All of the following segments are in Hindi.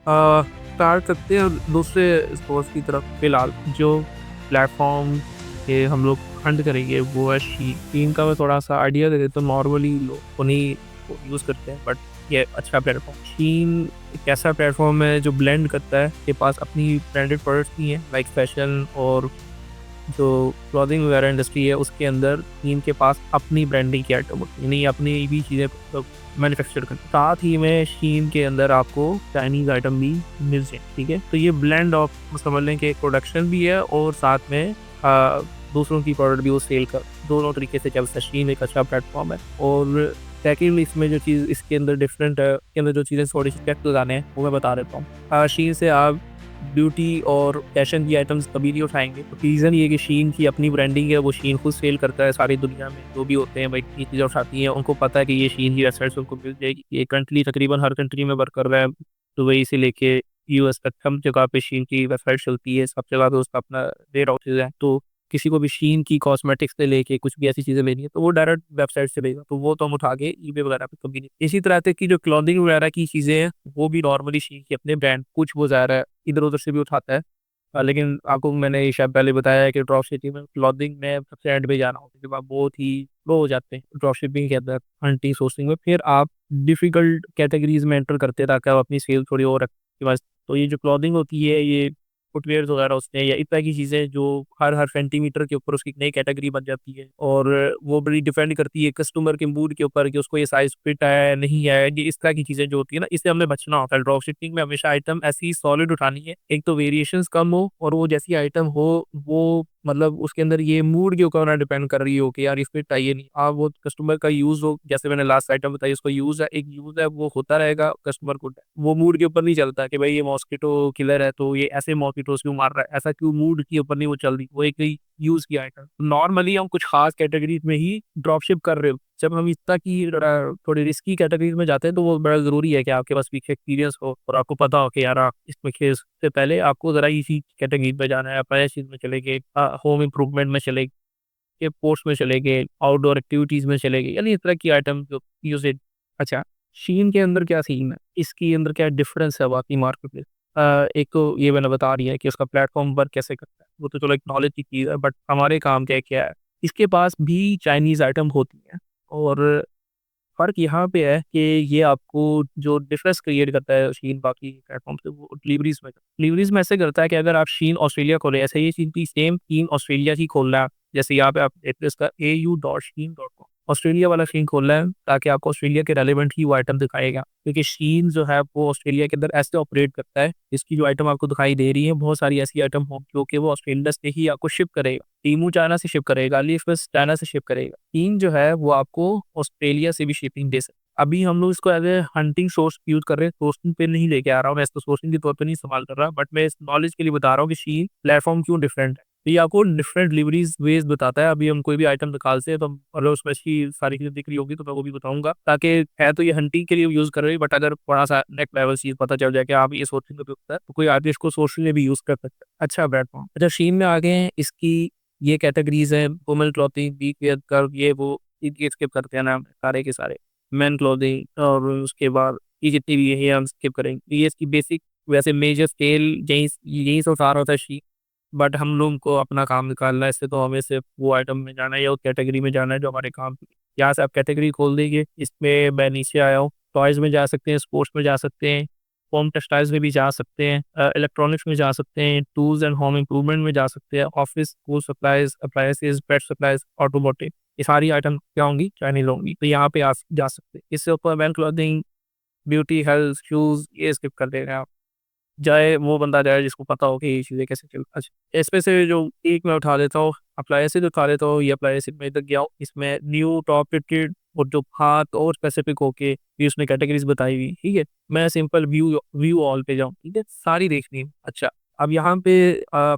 स्टार्ट करते हैं दूसरे स्टोर्स की तरफ। फिलहाल जो प्लेटफॉर्म के हम लोग हंट करेंगे वो है शीन। शीन का मैं थोड़ा सा आइडिया दे देता हूँ। नॉर्मली लोग उन्हीं को यूज़ करते हैं, बट ये अच्छा प्लेटफॉर्म। शीन एक ऐसा प्लेटफॉर्म है जो ब्लेंड करता है। के पास अपनी ब्रांडेड प्रोडक्ट्स भी हैं, लाइक फैशन और जो क्लॉथिंग वगैरह इंडस्ट्री है उसके अंदर टीम के पास अपनी ब्रांडिंग की आइटम होती है, यानी अपनी भी चीज़ें मैन्युफैक्चर करते हैं। साथ ही में शीन के अंदर आपको चाइनीज़ आइटम भी मिल जाए। ठीक है, तो ये ब्लेंड ऑफ समझ लें कि प्रोडक्शन भी है और साथ में दूसरों की प्रोडक्ट भी वो सेल कर, दोनों तरीके से चलता है। शीन एक अच्छा प्लेटफॉर्म है। और सेकेंड, इसमें जो चीज़ इसके अंदर डिफरेंट है, इसके अंदर जो चीज़ें थोड़ी सी चेक लगाने हैं वो मैं बता देता हूँ। शीन से आप ब्यूटी और फैशन की आइटम्स कभी नहीं उठाएँगे। तो रीज़न ये कि शीन की अपनी ब्रांडिंग है, वो शीन खुद सेल करता है सारी दुनिया में। जो भी होते हैं भाई ये चीज़ें उठाती हैं, उनको पता है कि ये शीन की वेबसाइट से उनको मिल जाएगी। ये कंट्री तकरीबन हर कंट्री में वर्क कर रहा है। दुबई से लेके यूएस तक सब जगह पे शीन की वेबसाइट चलती है, सब जगह पे उसका अपना वेयर हाउसेज़ है। तो किसी को भी शीन की कॉस्मेटिक्स से लेके कुछ भी ऐसी चीज़ें लेनी है तो वो डायरेक्ट वेबसाइट से लेगा, तो वो तो हम उठा के ईबे वगैरह पे कभी नहीं। इसी तरह से की जो क्लॉथिंग वगैरह की चीज़ें हैं वो भी नॉर्मली शीन की अपने ब्रांड, कुछ वो ज़ाहिर है इधर-उधर से भी उठाता है। लेकिन आपको मैंने ये शायद पहले बताया है कि ड्रॉप शिपिंग में क्लॉथिंग में सबसे एंड पे जाना होता है, जब आप बहुत ही लो हो जाते हैं ड्रॉप शिपिंग के अंदर, हंटिंग सोर्सिंग में, फिर आप डिफिकल्ट कैटेगरीज में एंटर करते हैं ताकि आप अपनी सेल थोड़ी और आपके पास। तो ये जो क्लॉथिंग होती है, ये फुटवियर्स वगैरह होते हैं या इस तरह की चीज़ें जो हर हर सेंटीमीटर के ऊपर उसकी एक नई कैटेगरी बन जाती है, और वो बड़ी डिपेंड करती है कस्टमर के मूड के ऊपर कि उसको ये साइज फिट है नहीं है। ये इस तरह की चीज़ें जो होती है ना, इससे हमें बचना होता है। ड्रॉप शिपिंग में हमेशा आइटम ऐसी सॉलिड उठानी है, एक तो वेरिएशंस कम हो और वो जैसी आइटम हो वो मतलब उसके अंदर ये मूड के ऊपर ना डिपेंड कर रही हो कि यार इस पे चाहिए नहीं। आप वो कस्टमर का यूज़ हो, जैसे मैंने लास्ट आइटम बताई उसको यूज़ है, एक यूज़ है वो होता रहेगा, कस्टमर को वो मूड के ऊपर नहीं चलता कि भाई ये मॉस्किटो किलर है तो ये ऐसे मॉस्किटोस क्यों मार रहा है, ऐसा क्यों, मूड के ऊपर नहीं वो चल रही, वो एक यूज़ की आइटम। नॉर्मली हम कुछ खास कैटेगरीज में ही ड्रॉप शिप कर रहे हो। जब हम इस तरह की थोड़ी रिस्की कैटेगरीज में जाते हैं तो वो बड़ा ज़रूरी है कि आपके पास पीछे एक्सपीरियंस हो और आपको पता हो कि यार आप इसमें खेल से पहले आपको ज़रा इसी कैटेगरी पे जाना है। आप ऐसी चीज़ में चले गए, होम इम्प्रूवमेंट में चले गए, स्पोर्ट्स में चले गए, आउटडोर एक्टिविटीज़ में चले गए, यानी इस तरह की आइटम जो यूज़। अच्छा, शीन के अंदर क्या सीन है, इसके अंदर क्या डिफरेंस है बाकी मार्केट में? एक तो ये मैंने बता दिया है कि उसका प्लेटफ़ॉर्म वर्क कैसे करता है, वो तो चलो एक नॉलेज की चीज़ है, बट हमारे काम क्या है? इसके पास भी चाइनीज़ आइटम होती हैं, और फ़र्क यहाँ पे है कि ये आपको जो डिफरेंस क्रिएट करता है शीन बाकी प्लेटफ़ॉर्म से, वो डिलीवरीज़ में। डिलीवरीज़ में ऐसे करता है कि अगर आप शीन ऑस्ट्रेलिया खोलें, ऐसे ही चीज़ भी सेम शीन ऑस्ट्रेलिया ही खोलना है। जैसे यहाँ पे आप एड्रेस का au.shein.com ऑस्ट्रेलिया वाला शीन खोलना है ताकि आपको ऑस्ट्रेलिया के रेलेवेंट ही वो आइटम दिखाएगा। क्योंकि शीन जो है वो ऑस्ट्रेलिया के अंदर ऐसे ऑपरेट करता है, इसकी जो आइटम आपको दिखाई दे रही है, बहुत सारी ऐसी आइटम हो जो कि वो ऑस्ट्रेलिया से ही आपको शिप करेगा। टीमू चाइना से शिप करेगा, अलीएक्सप्रेस चाइना से शिप करेगा। टीम जो है वो आपको ऑस्ट्रेलिया से भी शिपिंग दे सकता है। अभी हम लोग इसको as a hunting source use कर रहे हैं, सोर्सिंग पे नहीं लेके आ रहा हूँ, मैं इसको सोर्सिंग के तौर पे नहीं इस्तेमाल कर रहा, बट मैं इस नॉलेज के लिए बता रहा हूँ कि शीन प्लेटफ़ॉर्म क्यों डिफरेंट है। तो ये आपको डिफरेंट डिलीवरीज़ वेज़ बताता है। अभी हम कोई भी आइटम निकालते हैं तो अगर उसमें अच्छी सारी चीज़ें दिख रही होगी तो मैं वो भी बताऊँगा, ताकि है तो ये हंटिंग के लिए यूज़ कर रहे हैं, बट अगर थोड़ा-सा नेक्स्ट लेवल चीज़ पता चल जाए कि हाँ, ये सोर्सिंग में भी होता है, तो कोई आदमी इसको सोर्सिंग में भी यूज़ कर सकता है। अच्छा प्लेटफ़ॉर्म। अच्छा, शीन में आ गए हैं, इसकी ये कैटेगरीज़ हैं, women clothing, week wear, curve, ये वो, इनकी स्किप करते हैं ना हम सारे के सारे। मेन क्लॉथिंग और उसके बाद ये जितनी भी है ये हम स्किप करेंगे। ये इसकी बेसिक वैसे मेजर स्केल यही यही से सारा होता है शी, बट हम लोगों को अपना काम निकालना है, इससे तो हमें सिर्फ वो आइटम में जाना है या उस कैटेगरी में जाना है जो हमारे काम की। यहाँ से आप कैटेगरी खोल देंगे, इसमें मैं नीचे आया हूँ, टॉयज़ में जा सकते हैं, स्पोर्ट्स में जा सकते हैं, होम टेक्सटाइल्स में भी जा सकते हैं, इलेक्ट्रॉनिक्स में जा सकते हैं, टूल्स एंड होम इम्प्रूवमेंट में जा सकते हैं, ऑफिस, स्कूल सप्लाइज़, अप्लायंसेज़, पेट सप्लाइज़, ऑटोमोटिव, ये सारी आइटम क्या होंगी? चाइनीज़ होंगी। तो यहाँ पे आप जा सकते हैं। इससे ऊपर main clothing, beauty, health, shoes, ये स्किप कर देंगे आप। जाए वो बंदा जाए जिसको पता हो कि ये चीज़ें कैसे चल। अच्छा, इसमें से जो एक मैं उठा लेता हूँ, अप्लायंसेज़ उठा लेता हूँ, ये अप्लायंसेज़ में इधर गया हूँ, इसमें न्यू, टॉप रेटेड और जो हाथ और स्पेसिफिक होके भी उसने कैटेगरीज़ बताई हुई, ठीक है? मैं सिंपल व्यू व्यू ऑल पे जाऊँ, ठीक है? सारी देखनी है। अच्छा, अब यहाँ पे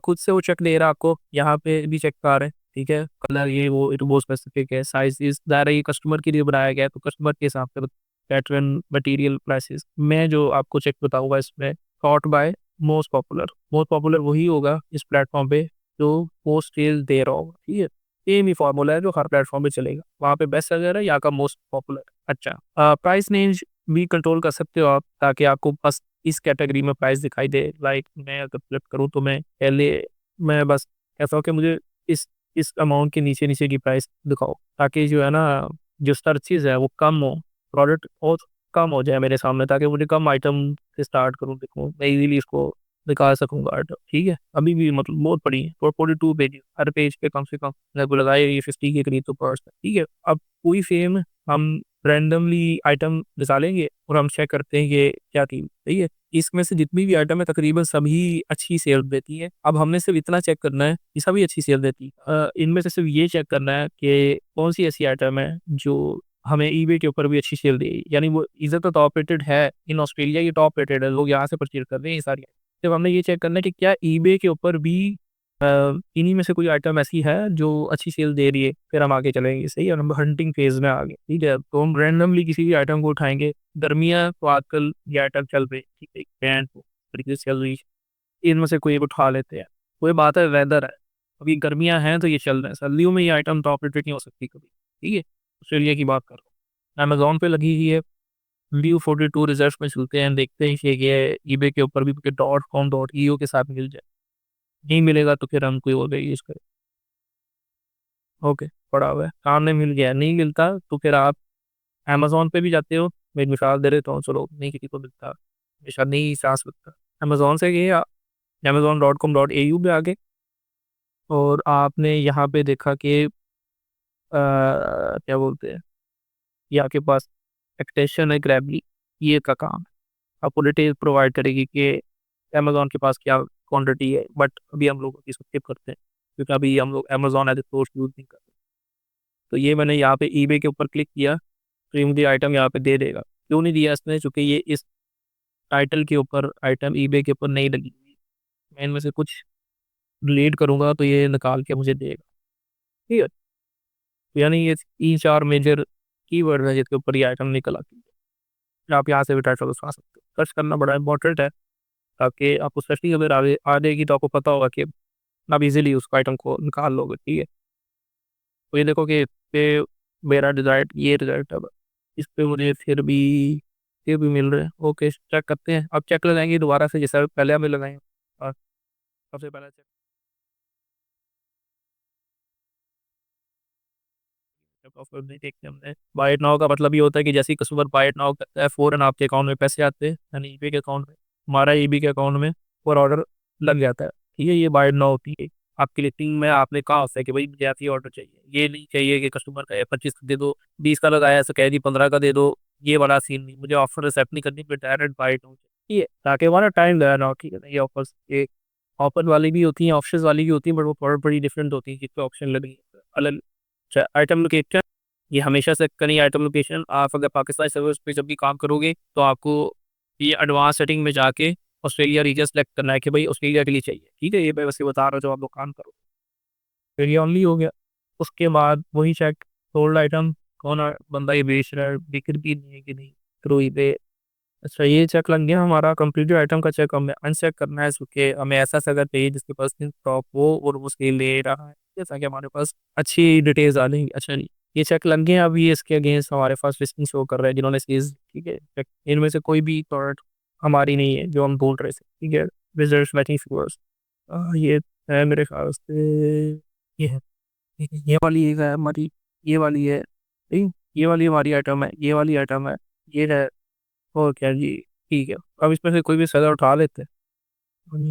खुद से वो चेक दे रहा है आपको, यहाँ पे भी चेक कर रहे हैं, ठीक है? कलर ये वो स्पेसिफिक है, साइज़ ज़ाहिर है ये कस्टमर के लिए बनाया गया है, तो कस्टमर के हिसाब से पैटर्न, मटेरियल, प्राइसेज़। मैं जो आपको चेक बताऊँगा इसमें sort by most popular. Most popular वही होगा इस प्लेटफ़ॉर्म पे जो पोस्ट सेल दे रहा होगा, ठीक है? सेम ही फ़ॉर्मूला है जो हर प्लेटफ़ॉर्म पे चलेगा। वहाँ पे बेस्ट सेलर है, यहाँ का मोस्ट पॉपुलर है। अच्छा, प्राइस रेंज भी कंट्रोल कर सकते हो आप ताकि आपको बस इस कैटेगरी में प्राइस दिखाई दे। लाइक मैं अगर फ्लिप करूँ तो मैं बस ऐसा हो कि मुझे इस अमाउंट के नीचे की प्राइस दिखाओ, ताकि जो है ना, जो सर्च चीज़ है वो कम हो, प्रोडक्ट बहुत कम हो जाए मेरे सामने, ताकि मुझे कम आइटम से स्टार्ट करूँ, देखूँ मैं इजीली इसको दिखा सकूंगा आइटम। ठीक है, अभी भी मतलब बहुत पड़ी है, 42 पेज, हर पेज पे कम से कम मेरे को लगाए ये 50 के करीब तो पर्स है। ठीक है, अब कोई सेम हम रैंडमली आइटम निकालेंगे और हम चेक करते हैं ये क्या थी। सही है, इसमें से जितनी भी आइटम है तकरीबन सभी अच्छी सेल देती है। अब हमने सिर्फ इतना चेक करना है कि सभी अच्छी सेल देती है। इनमें से सिर्फ ये चेक करना है कि कौन सी ऐसी आइटम है जो हमें ईबे के ऊपर भी अच्छी सेल दे, यानी वो इधर तो टॉप रेटेड है, इन ऑस्ट्रेलिया ये टॉप रेटेड है, लोग यहाँ से परचेज कर रहे हैं ये सारी। जब हमने ये चेक करना है कि क्या ईबे के ऊपर भी इन्हीं में से कोई आइटम ऐसी है जो अच्छी सेल दे रही है, फिर हम आगे चलेंगे। सही है, और हम हंटिंग फेज में आ गए। ठीक है, तो हम रैंडमली किसी भी आइटम को उठाएंगे। गर्मियाँ तो आजकल ये आइटम चल रही, ठीक है, पैंट तरीके से चल रही है, इनमें से कोई एक उठा लेते हैं। कोई बात है, वेदर है, अभी गर्मियाँ हैं तो ये चल रहा है, सर्दियों में ये आइटम टॉप रेटेड नहीं हो सकती कभी। ठीक है, ऑस्ट्रेलिया की बात कर रहा हूँ, अमेजोन पे लगी हुई है, व्यू 42 रिजल्ट में चलते हैं, देखते हैं कि ये ईबे के ऊपर भी .com.eu के साथ मिल जाए। नहीं मिलेगा तो फिर हम कोई और यूज करें। ओके, पड़ा हुआ है, सामने मिल गया, नहीं मिलता तो फिर आप अमेजोन पे भी जाते हो। मैं एक मिसाल दे देता हूँ, चलो नहीं किसी को मिलता, हमेशा नहीं सांस लगता, अमेजोन से गए, amazon.com.au पे आगे, और आपने यहाँ पे देखा कि क्या बोलते हैं, ये आपके पास एक्सटेंशन है ग्रैबली, ये का काम है, आपको डिटेल प्रोवाइड करेगी कि अमेजोन के पास क्या क्वांटिटी है। बट अभी हम लोग इसको स्किप करते हैं, क्योंकि अभी हम लोग Amazon as a source use नहीं करते। तो ये मैंने यहाँ पे ईबे के ऊपर क्लिक किया तो ये मुझे आइटम यहाँ पे दे देगा। क्यों नहीं दिया इसने, चूंकि ये इस टाइटल के ऊपर आइटम ईबे के ऊपर नहीं लगी हुई। मैं इनमें से कुछ डिलीट करूंगा तो ये निकाल के मुझे देगा। ठीक है, तो यानी ये 3-4 मेजर कीवर्ड है जिसके ऊपर ये आइटम निकल आती है। आप यहाँ से भी टाइटल उठा सकते हो। सर्च करना बड़ा इंपॉर्टेंट है, ताकि आपको सर्चिंग अगर आगे आ जाएगी तो आपको पता होगा कि आप इजीली उस आइटम को निकाल लोगे। ठीक है, तो ये देखो कि इस पे मेरा डिजायर्ड ये रिजल्ट है, इस पे मुझे फिर भी मिल रहे हैं। ओके, चेक करते हैं, अब चेक लगाएंगे दोबारा से जैसा पहले हमें लगाए। और सबसे पहले ऑफर नहीं देखते हमने। बाय इट नाउ का मतलब ये होता है कि जैसे ही कस्टमर बाय इट नाउ करता है, फौरन आपके अकाउंट में पैसे आते हैं, यानी ईबे के अकाउंट में, हमारा ईबी के अकाउंट में, और ऑर्डर लग जाता है। ठीक है, ये बाय इट नाउ होती है। आपकी लिस्टिंग में आपने कहा होता है कि भाई मुझे ऐसी ऑर्डर चाहिए, ये नहीं चाहिए कि कस्टमर का 25 का दे दो, 20 का लगाया तो कह दी 15 का दे दो, ये वाला सीन नहीं। मुझे ऑफर एक्सेप्ट नहीं करनी, फिर डायरेक्ट बाय इट नाउ चाहिए। ये ताकि हमारा टाइम लगा ना। ठीक है ना, ये ऑफर्स ये ऑफर वाली भी होती हैं, ऑप्शन वाली भी होती हैं, बट वो थोड़ा बड़ी डिफरेंट होती है, जिस पे ऑप्शन लगी अलग। आइटम लोकेशन, ये हमेशा से करी आइटम लोकेशन। आप अगर पाकिस्तानी सर्वर्स पे जब भी काम करोगे तो आपको ये एडवांस सेटिंग में जाके ऑस्ट्रेलिया रीजन सेलेक्ट करना है कि भाई ऑस्ट्रेलिया के लिए चाहिए। ठीक है, ये मैं वैसे बता रहा हूँ, जो आप लोग काम करो फिर ये ऑनली हो गया। उसके बाद वही चेक, सोल्ड आइटम, बंदा ये बेच रहा है, बिक्री भी नहीं है कि नहीं थ्रू पे। अच्छा, ये चेक लग गया हमारा। कंप्लीट आइटम का चेक हमें अनचेक करना है, क्योंकि हमें ऐसा अगर चाहिए जिसके पास स्टॉक हो और वो सेल ले रहा है, जैसा कि हमारे पास अच्छी डिटेल्स आ जाएंगी। अच्छा जी, ये चेक लग गया। अभी इसके अगेंस्ट हमारे पास लिस्टिंग शो कर रहा है जिन्होंने सीज। ठीक है, इनमें से कोई भी प्रोडक्ट हमारी नहीं है जो हम ढूंढ रहे थे। ठीक है, विजर्स मैचिंग फिगर्स, ये है मेरे ख्याल से, ये है, ठीक है, ये वाली एक है हमारी, ये वाली है, ठीक, ये वाली हमारी आइटम है, ये वाली आइटम है, ये है। और क्या जी, ठीक है, अब इसमें से कोई भी सजा उठा लेते हैं।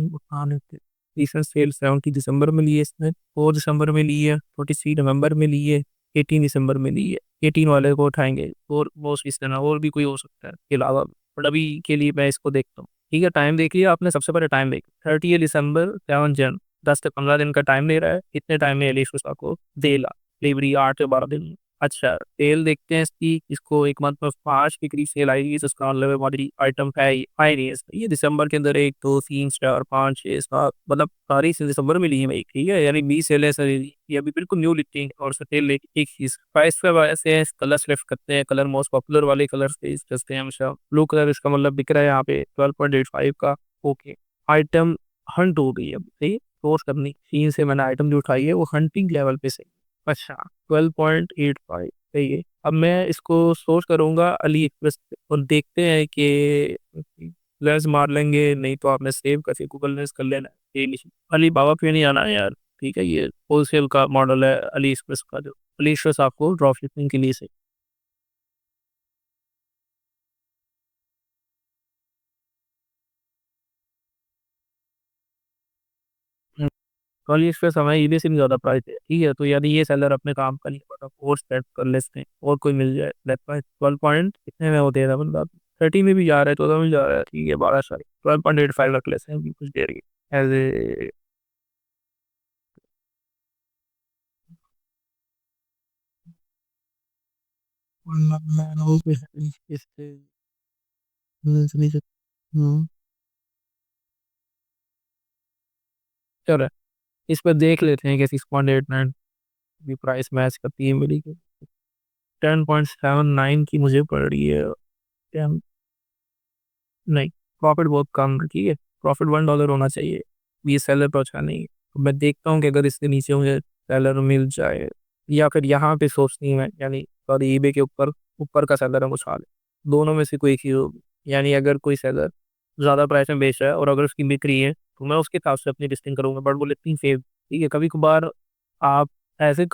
उठा लेते हैं। रिसेंट सेल 70 दिसंबर में लिए इसने, 4 दिसंबर में ली है, 23 नवंबर में ली है, 18 दिसंबर में ली है। 18 वाले को उठाएंगे, और वो इस तरह और भी कोई हो सकता है इसके अलावा, बट अभी के लिए मैं इसको देखता हूँ। ठीक है, टाइम देख लिया आपने, सबसे पहले टाइम देख, 30 दिसंबर 7 जन, 10 से 15 दिन का टाइम ले रहा है। इतने टाइम में एलिस को देगा डिलीवरी 8 से 12 दिन। अच्छा, सेल देखते हैं इसकी, इसको एक मंथ में 5 की करीब सेल आएगी, तो इसका मतलब हमारी आइटम है आई नहीं है ये दिसंबर के अंदर 1 2 3 4 5 6 7, मतलब सारी सेल दिसंबर में ली है भाई। ठीक है, यानी 20 सेल है सर, ये अभी बिल्कुल न्यू लिस्टिंग और सेल एक चीज प्राइस पे वैसे कलर सिलेक्ट करते हैं, कलर मोस्ट पॉपुलर वाले कलर से करते हैं हमेशा। ब्लू कलर इसका मतलब बिक रहा है यहाँ पे 12.85 का। ओके, आइटम हंट हो गई है, सही सोर्स करनी सीन से मैंने आइटम जो उठाई है वो हंटिंग लेवल पे सही। अच्छा, 12.85 सही है। अब मैं इसको सोर्स करूंगा अली एक्सप्रेस पे और देखते हैं कि लेंस मार लेंगे, नहीं तो आपने सेव करके गूगल लेंस कर लेना है। ये नहीं, अली बाबा पे नहीं आना है यार। ठीक है, ये होलसेल का मॉडल है अली एक्सप्रेस का, जो अली एक्सप्रेस आपको ड्रॉप शिपिंग के लिए से। अली एक्सप्रेस हमें ईबे से भी ज़्यादा प्राइस है। ठीक है, तो यदि ये सेलर अपने काम का नहीं पता और स्पेड कर लेते हैं और कोई मिल जाए, लेट पाए 12 पॉइंट कितने में वो दे रहा है बंदा, 30 में भी जा रहा है, 14 में जा रहा है। ठीक है, 12 सारी 12.85 रख लेते हैं अभी कुछ देर की एज ए। मैं इससे चलो इस पर देख लेते हैं कि 6.89 भी प्राइस मैच करती है मेरी। 10.79 की मुझे पड़ रही है। 10 नहीं, प्रॉफिट बहुत कम है। ठीक है, प्रॉफिट $1 होना चाहिए, ये सेलर पहुंचा नहीं है। तो मैं देखता हूँ कि अगर इसके नीचे मुझे सेलर मिल जाए, या फिर यहाँ पे सोचनी है यानी और ईबे के ऊपर ऊपर का सेलर हम उछाल, दोनों में से कोई एक ही होगी। यानी अगर कोई सेलर ज़्यादा प्राइस में बेच रहा है और अगर उसकी बिक्री है, तो मैं उसके हिसाब से अपनी लिस्टिंग करूंगा, बट वो लिस्टिंग सेव। ठीक है, कभी कभार आप ऐसे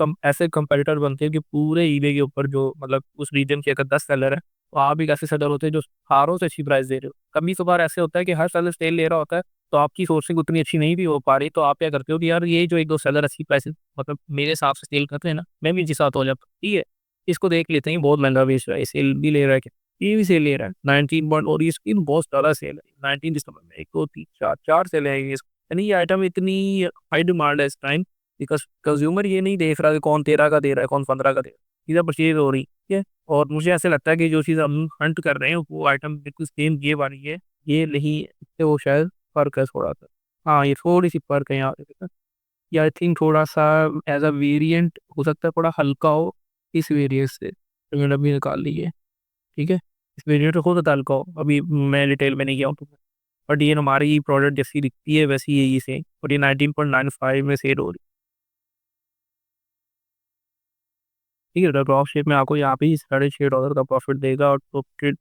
कंपेटिटर बनते हैं कि पूरे ईबे के ऊपर जो मतलब उस रीजन के अगर 10 सेलर है, तो आप एक ऐसे सेलर होते हैं जो हारों से अच्छी प्राइस दे रहे हो। कभी कभार ऐसे होता है कि हर सेलर सेल ले रहा होता है, तो आपकी सोर्सिंग उतनी अच्छी नहीं भी हो पा रही, तो आप क्या करते हो कि यार ये जो एक दो सेलर अच्छी प्राइस मतलब मेरे हिसाब से सेल करते हैं ना, मैं भी इनके साथ हो जाता हूँ। ठीक है, इसको देख लेते हैं, बहुत महंगा बेच रहा है, सेल भी ले रहा है क्या, ये भी सेल ले रहा है 19 पॉइंट, और ये स्किन बहुत ज़्यादा सेल है 19 दिसंबर में, एक दो तीन चार चार सेल है ये। यानी ये आइटम इतनी हाई डिमांड है इस टाइम, बिकॉज कंज्यूमर ये नहीं देख रहा कि कौन 13 का दे रहा है कौन 15 का दे रहा है, चीज़ें परचेज हो रही है। और मुझे ऐसा लगता है कि जो चीज़ हम हंट कर रहे हैं वो आइटम बिल्कुल सेम ये वाली है, ये नहीं, इससे वो शायद फ़र्क है थोड़ा सा। हाँ, ये थोड़ी सी फ़र्क है यहाँ पे। ये आई थिंक थोड़ा सा एज अ वेरिएंट हो सकता है, थोड़ा हल्का हो इस वेरिएंट से, तो मैंने अभी निकाल ली है। ठीक है, इस वेरिएंट हो सकता है हल्का हो, अभी मैं डिटेल में नहीं गया हूँ तो, बट ये हमारी प्रोडक्ट जैसी दिखती है वैसी यही से, और ये 19.95 में सेल हो रही है। ठीक है, ड्रॉप शेप में आपको यहाँ पे $6.5 का प्रॉफिट देगा, और तो फिर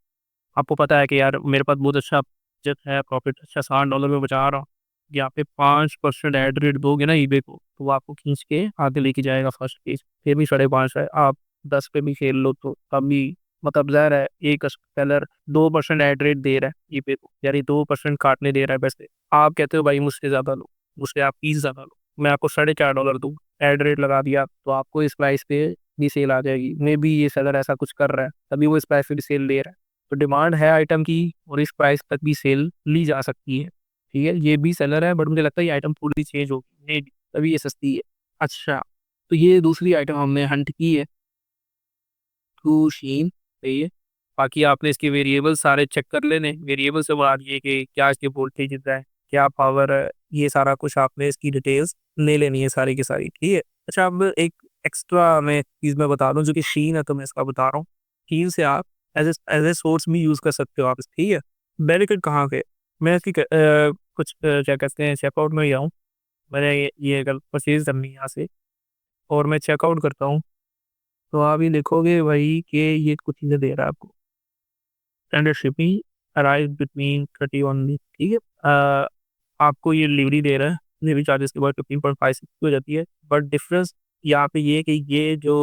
आपको पता है कि यार मेरे पास बहुत अच्छा बजट है, प्रॉफिट अच्छा $60 में बचा रहा हूँ। यहाँ पे 5% ऐड रेट दोगे ना ईबे को, तो वो आपको खींच के आगे लेके जाएगा फर्स्ट पेज, फिर भी 5.5 है, आप 10 पे भी खेल लो तो तब भी मतलब ज़ाहिर है एक सेलर 2% ऐड रेट दे रहा है ईबे को, यानी 2% काटने दे रहा है पैसे। आप कहते हो भाई मुझसे ज़्यादा लो, मुझसे आप 30 ज़्यादा लो, मैं आपको $4.5 दूँ, ऐड रेट लगा दिया तो आपको इस प्राइस पे भी सेल आ जाएगी। मे बी ये सेलर ऐसा कुछ कर रहा है तभी वो इस प्राइस पे भी सेल ले रहा है, तो डिमांड है आइटम की और इस प्राइस तक भी सेल ली जा सकती है। ठीक है, ये भी सेलर है, बट मुझे लगता है ये आइटम पूरी चेंज होगी मे बी, तभी ये सस्ती है। अच्छा, तो ये दूसरी आइटम हमने हंट की है, टू शीन, सही है। बाकी आपने इसके वेरिएबल सारे चेक कर लेने, वेरिएबल से बता दिए कि क्या इसके वोल्टेज है, क्या पावर है, ये सारा कुछ आपने इसकी डिटेल्स ले लेनी है सारी की सारी। ठीक है, अच्छा अब एक एक्स्ट्रा मैं चीज़ मैं बता दूं जो कि शीन है, तो मैं इसका बता रहा हूँ। शीन से आप एज ए सोर्स भी यूज़ कर सकते हो आप। ठीक है, बेनिफिट कहाँ पे, मैं इसकी कुछ क्या कहते हैं चेकआउट में ही आऊँ, मैंने ये अगर परचेज करनी है यहाँ से और मैं चेकआउट करता हूँ, तो आप ये देखोगे भाई कि ये कुछ चीज़ें दे रहा है आपको। Standard shipping arrive between 31 week. ठीक है, आपको ये डिलीवरी दे रहा है, डिलीवरी चार्जेस के बाद 15.5 हो जाती है, बट डिफरेंस यहाँ पे ये है कि ये जो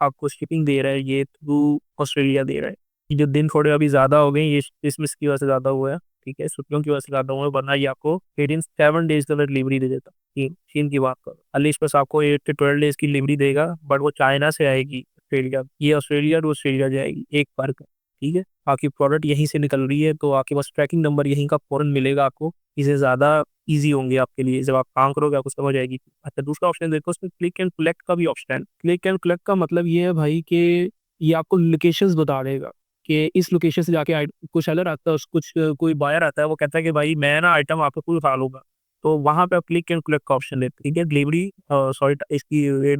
आपको शिपिंग दे रहा है ये थ्रू ऑस्ट्रेलिया दे रहा है। ये जो दिन थोड़े अभी ज़्यादा हो गए, ये क्रिसमस की वजह से ज़्यादा हुआ है। ठीक है, छुट्टियों की वजह से ज़्यादा हुआ है, वरना ये आपको 7 डेज का डिलीवरी दे देता। चीन चीन की बात करो, अली बस आपको 8 से 12 डेज की डिलीवरी देगा, बट वो चाइना से आएगी ऑस्ट्रेलिया, ये ऑस्ट्रेलिया टू ऑस्ट्रेलिया जाएगी, एक फर्क है। ठीक है, आपकी प्रोडक्ट यहीं से निकल रही है, तो आपके पास ट्रैकिंग नंबर यहीं का फ़ौरन मिलेगा आपको, इसे ज़्यादा ईज़ी होंगे आपके लिए, जब आप काम करोगे आपको समझ आएगी। अच्छा, दूसरा ऑप्शन देखो, उसमें क्लिक एंड कलेक्ट का भी ऑप्शन है। क्लिक एंड कलेक्ट का मतलब ये है भाई कि ये आपको लोकेशंस बता देगा कि इस लोकेशन से जाके कुछ सेलर आता है, कुछ कोई बायर आता है, वो कहता है कि भाई मैं ना आइटम आपको पूरी उठा लूँगा, तो वहाँ पे आप क्लिक एंड कलेक्ट का ऑप्शन लेते हैं। ठीक है, डिलीवरी सॉरी इसकी रेट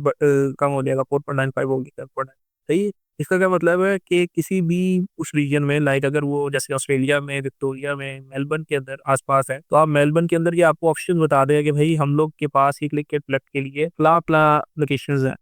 कम हो जाएगा, 4.95 होगी 7.9। सही है? इसका क्या मतलब है कि किसी भी उस रीजन में, लाइक अगर वो जैसे ऑस्ट्रेलिया में, विक्टोरिया में, मेलबर्न के अंदर आसपास है, तो आप मेलबर्न के अंदर ये आपको ऑप्शन बता देगा कि भाई हम लोग के पास ही क्लिक एंड कलेक्ट के लिए फला फला लोकेशंस हैं।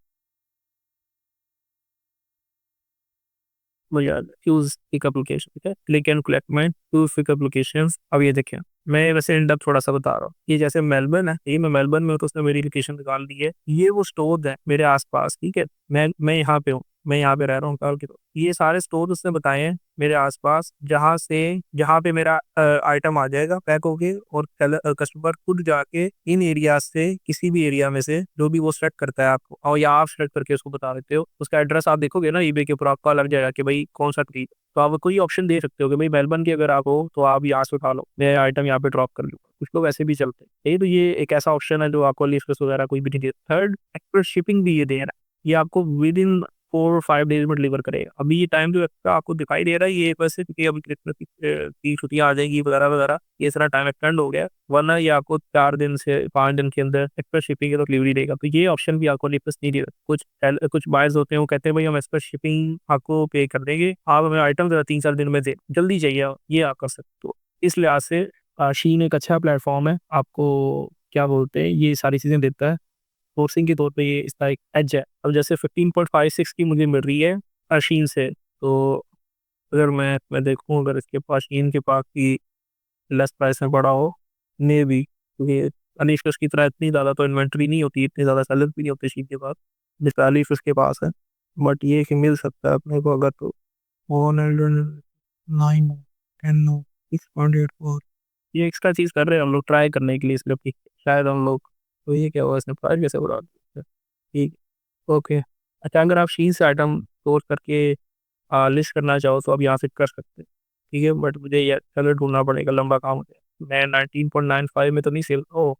मुझे याद है, चूज पिक एप्लीकेशन, ठीक है, क्लिक एंड कलेक्ट में चूज पिक एप्लीकेशन। अब ये देखें, मैं वैसे इन डेप्थ थोड़ा सा बता रहा हूँ। ये जैसे मेलबर्न है, ये मैं मेलबर्न में हूँ, तो उसने मेरी लोकेशन निकाल दी है। ये वो स्टोर है मेरे आसपास, ठीक है, मैं यहाँ पे हूँ, मैं यहाँ पे रह रहा हूँ काल की। तो ये सारे स्टोर उसने बताए हैं मेरे आसपास, जहाँ पे मेरा आइटम आ जाएगा पैक होके, और कस्टमर खुद जाके इन एरिया से किसी भी एरिया में से जो भी वो सेलेक्ट करता है आपको, और या आप सेलेक्ट करके उसको बता देते हो, उसका एड्रेस आप देखोगे ना ईबे के ऊपर, आपको लग जाएगा कि भाई कौन सा ट्रीट। तो आप कोई ऑप्शन दे सकते हो कि भाई मेलबर्न के अगर आप हो तो आप यहाँ से उठा लो, मैं आइटम यहाँ पे ड्रॉप कर लूँ। कुछ लोग ऐसे भी चलते हैं। तो ये एक ऐसा ऑप्शन है जो आपको अलीएक्सप्रेस वगैरह कोई भी नहीं देता। थर्ड, एक्सप्रेस शिपिंग भी ये दे रहा है। ये आपको विद इन 4 और 5 डेज में डिलीवर करेगा। अभी ये टाइम जो एक्स्ट्रा आपको दिखाई दे रहा है, ये वैसे क्योंकि अभी क्रिसमस की छुट्टियां आ जाएंगी वगैरह वगैरह, ये सारा टाइम एक्सटेंड हो गया, वरना ये आपको 4 दिन से 5 दिन के अंदर एक्सप्रेस शिपिंग तो डिलीवरी देगा। तो ये ऑप्शन भी आपको अलीएक्सप्रेस नहीं देगा। कुछ बायर्स होते हैं, वो कहते हैं भाई हम एक्सप्रेस शिपिंग आपको पे कर देंगे, आप हमें आइटम 3-4 दिन में दे, जल्दी चाहिए, ये आप कर सकते हो। इस लिहाज से शीन एक अच्छा प्लेटफॉर्म है, आपको क्या बोलते हैं, ये सारी चीज़ें देता है। सोर्सिंग के तौर पे ये इसका एक एज है। अब जैसे 15.56 की मुझे मिल रही है शीन से, तो अगर मैं देखूं, अगर इसके पास शीन के पास की लेस प्राइस में पड़ा हो, मे भी, क्योंकि अलीएक्सप्रेस की तरह इतनी ज़्यादा तो इन्वेंट्री नहीं होती, इतने ज़्यादा सेलर भी नहीं होते शीन के पास जितना अलीएक्सप्रेस के पास है। बट ये कि मिल सकता है अपने को अगर, तो 109 10 ये एक्स्ट्रा चीज़ कर रहे हैं हम लोग ट्राई करने के लिए इसलिए कि शायद हम लोग, तो ये क्या हुआ, इसने प्राइस कैसे बढ़ा दिया। ठीक, ओके। अच्छा, अगर आप शीन से आइटम सोर्स करके लिस्ट करना चाहो तो आप यहाँ से कर सकते हैं, ठीक है, बट मुझे ये कलर ढूंढना पड़ेगा, लंबा काम हो जाएगा। मैं 19.95 में तो नहीं सेल, ओ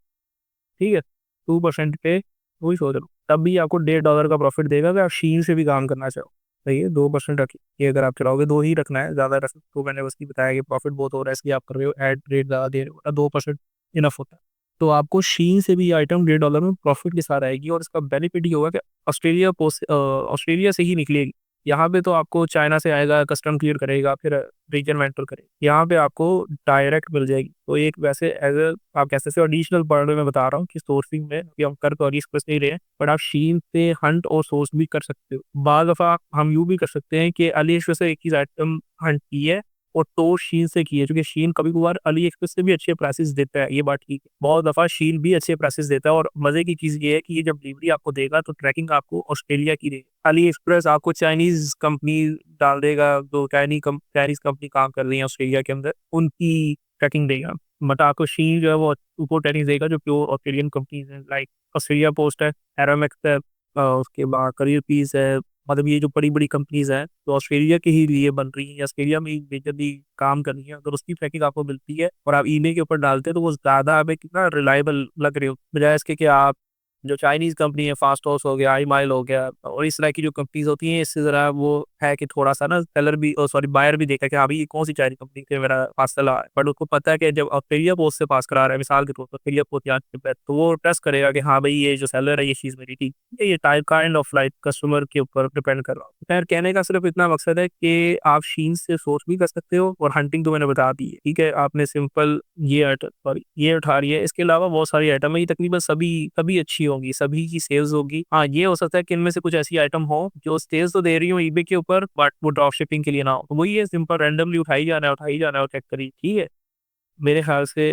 ठीक है, 2% पे वही सोच रहा हूँ, तब भी आपको $1.5 का प्रॉफिट देगा अगर आप शीन से भी काम करना चाहो। सही है, 2% रखिए, अगर आप चलाओगे 2 ही रखना है, ज़्यादा रख, तो मैंने उसकी बताया कि प्रॉफिट बहुत हो रहा है इसलिए आप कर रहे हो, एड रेट ज़्यादा दे रहे हो, 2% इनफ होता है। तो आपको शीन से भी आइटम $1.5 में प्रॉफिट के साथ आएगी, और इसका बेनिफिट ये होगा कि ऑस्ट्रेलिया से ही निकलेगी। यहाँ पे तो आपको चाइना से आएगा, कस्टम क्लियर करेगा, फिर रीजन वेंटर करेगा, यहाँ पे आपको डायरेक्ट मिल जाएगी। तो एक वैसे एज आप कह सकते हो एडिशनल पॉइंट में बता रहा हूँ कि सोर्सिंग में कि हम कर तो अलीएक्सप्रेस नहीं रहे हैं, बट आप शीन पे हंट और सोर्स भी कर सकते हो। बाद दफ़ा हम यूँ भी कर सकते हैं कि अलीएक्सप्रेस से एक चीज़ आइटम हंट की है और तो शीन से की है, क्योंकि शीन कभी कभार अली एक्सप्रेस से भी अच्छे प्राइसेस देता है, ये बात ठीक है, बहुत दफ़ा शीन भी अच्छे प्राइसेस देता है। और मज़े की चीज़ ये है कि ये जब डिलीवरी आपको देगा तो ट्रैकिंग आपको ऑस्ट्रेलिया की देगा। अली एक्सप्रेस आपको चाइनीज़ कंपनी डाल देगा, जो चाइनीज़ कंपनी काम कर रही है ऑस्ट्रेलिया के अंदर, उनकी ट्रैकिंग देगा। बट आपको शीन जो है वो ट्रैकिंग देगा जो प्योर ऑस्ट्रेलियन कंपनीज हैं, लाइक ऑस्ट्रेलिया पोस्ट है, एरोमेक्स है, उसके बाद करियर पीस है, मतलब ये जो बड़ी-बड़ी कंपनीज़ हैं, तो ऑस्ट्रेलिया के ही लिए बन रही हैं या ऑस्ट्रेलिया में ही मेजरली काम कर रही हैं। अगर उसकी ट्रैकिंग आपको मिलती है और आप ईबे के ऊपर डालते हैं, तो वो ज़्यादा हमें कितना रिलायबल लग रही हो, बजाय इसके कि आप जो चाइनीज़ कंपनी है, फास्ट हाउस हो गया, iMile हो गया, और इस तरह की जो कंपनीज़ होती हैं, इससे ज़रा वो है कि थोड़ा-सा ना सेलर भी सॉरी बायर भी देखा कि हाँ भाई, ये कौन-सी चाइनीज़ कंपनी से मेरा पार्सल आया है। बट उसको पता है कि जब ऑस्ट्रेलिया पोस्ट से पास करा रहा है, मिसाल के तौर पर ऑस्ट्रेलिया पोस्ट यहाँ पे है, तो वो ट्रस्ट करेगा कि हाँ भाई, ये जो सेलर है, ये चीज़ मेरी ठीक है। ये type kind of like customer के ऊपर डिपेंड कर रहा हूँ। खैर, कहने का सिर्फ इतना मकसद है कि आप शीन से सोर्स भी कर सकते हो, और हंटिंग तो मैंने बता दी है, ठीक है। आपने सिंपल ये उठा रही है, इसके अलावा बहुत सारी आइटम है, ये तकरीबन सभी सभी अच्छी होंगी, सभी की सेल्स होगी। हाँ, ये हो सकता है कि इनमें से कुछ ऐसी आइटम हो जो सेल्स तो दे रही हो ईबे के ऊपर, बट वो ड्रॉप शिपिंग के लिए ना हो। तो वही है, सिंपल रैंडमली उठाई जाना है और चेक करी, ठीक है। मेरे ख्याल से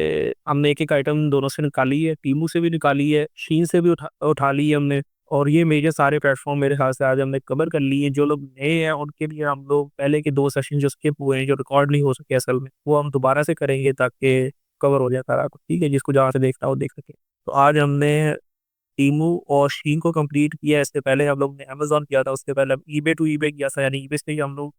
हमने एक-एक आइटम दोनों से निकाली है, टीमू से भी निकाली है, शीन से भी उठा ली है हमने, और ये मेजर सारे प्लेटफ़ॉर्म मेरे ख्याल से आज हमने कवर कर लिए। जो लोग नए हैं उनके लिए हम लोग पहले के 2 सेशन जो स्किप हुए हैं, जो रिकॉर्ड नहीं हो सके असल में, वो हम दोबारा से करेंगे ताकि कवर हो जाए सारा कुछ, ठीक है? जिसको जहाँ से देखना हो देख सके। तो आज हमने टीमू और शीन को कंप्लीट किया है, इससे पहले हम लोग ने अमेज़न किया था, उससे पहले ईबे टू ईबे किया था, यानी ईबे से ही हम लोग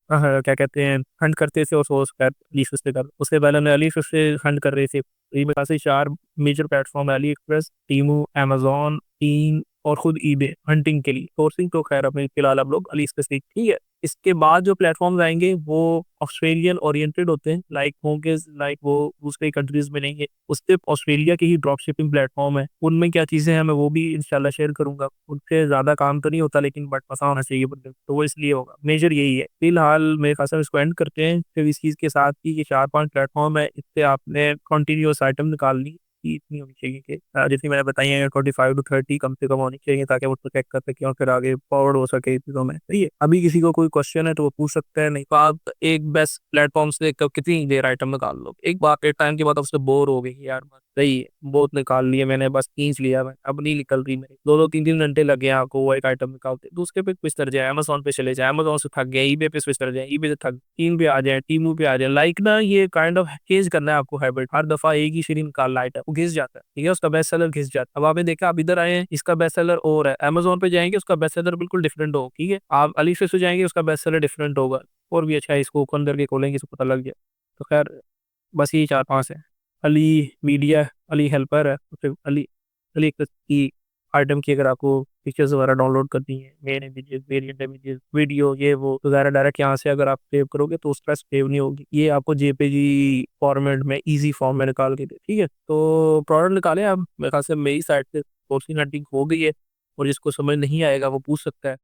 क्या कहते हैं, हंट करते थे और सोर्स कर अलीएक्सप्रेस पे कर, उससे पहले हमने अलीएक्सप्रेस से हंट कर रहे थे। ये मेरे ख्याल से 4 मेजर प्लेटफ़ॉर्म है, अलीएक्सप्रेस, टीमू, अमेज़न, टीम और खुद ईबे हंटिंग के लिए। सोर्सिंग तो खैर अभी फिलहाल हम लोग अलीएक्सप्रेस से, ठीक है। इसके बाद जो प्लेटफ़ॉर्म्स आएँगे वो ऑस्ट्रेलियन ओरिएंटेड होते हैं, लाइक होंगे, लाइक वो दूसरे कंट्रीज़ में नहीं है। उससे ऑस्ट्रेलिया के ही ड्रॉप शिपिंग प्लेटफ़ॉर्म है। उनमें क्या चीज़ें हैं मैं वो भी इंशाल्लाह शेयर करूँगा। उनसे ज़्यादा काम तो नहीं होता, लेकिन बट पता होना चाहिए बंदे को, तो वो इसलिए होगा। मेजर यही है। फिलहाल मेरे ख़्याल से हम इसको एंड करते हैं। फिर इस चीज़ के साथ कि ये 4-5 प्लेटफ़ॉर्म है, इससे आपने कंटीन्यूअस आइटम निकालनी की इतनी होनी चाहिए कि जैसे मैंने बताई है 25 to 30 कम से कम होनी चाहिए, ताकि हम उसको चेक कर सकें और फिर आगे फॉरवर्ड हो सके इस चीज़ों में। सही है। अभी किसी को कोई क्वेश्चन है तो वो पूछ सकता है, नहीं तो आप एक बेस्ट प्लेटफॉर्म से कब कितनी देर आइटम निकाल लो, एक बार एक टाइम के बाद उससे बोर हो गई कि यार बस सही है, बहुत निकाल लिए मैंने, बस खींच लिया मैं, अब नहीं निकल रही मेरी, 2-2 3-3 घंटे लग गए आपको वो एक आइटम निकालते, दूसरे पे स्विच कर जाए, अमेज़न पे चले जाए, अमेज़न से थक गए ईबे पे स्विच कर जाए, ईबे से थक टीम पे आ जाए, टीमू पे आ जाए, लाइक ना ये काइंड ऑफ चेंज करना है आपको हैबिट, हर दफा एक ही सीढ़ी निकालना आइटम, वो घिस जाता है, ठीक है, उसका बेस्ट सेलर घिस जाता है। अब आपने देखा आप इधर आए हैं, इसका बेस्ट सेलर और है, अमेज़न पे जाएंगे उसका बेस्ट सेलर बिल्कुल डिफरेंट हो, ठीक है, आप अली से जाएंगे उसका बेस्ट सेलर डिफरेंट होगा, और भी अच्छा है, इसको ओपन करके खोलेंगे इसको पता लग जाए। तो खैर बस यही 4-5 है। अली मीडिया, अली हेल्पर है, फिर अली अली एक की आइटम की अगर आपको पिक्चर्स वगैरह डाउनलोड करनी है, main images, variant images, video ये वो तो ज़रा डायरेक्ट यहाँ से अगर आप सेव करोगे तो उसका सेव नहीं होगी, ये आपको जेपीजी फॉर्मेट में इजी फॉर्म में निकाल के दे, ठीक है। तो प्रोडक्ट निकाले आप, मेरे ख्याल से मेरी साइड से सोर्सिंग हंटिंग हो गई है, और जिसको समझ नहीं आएगा वो पूछ सकता है।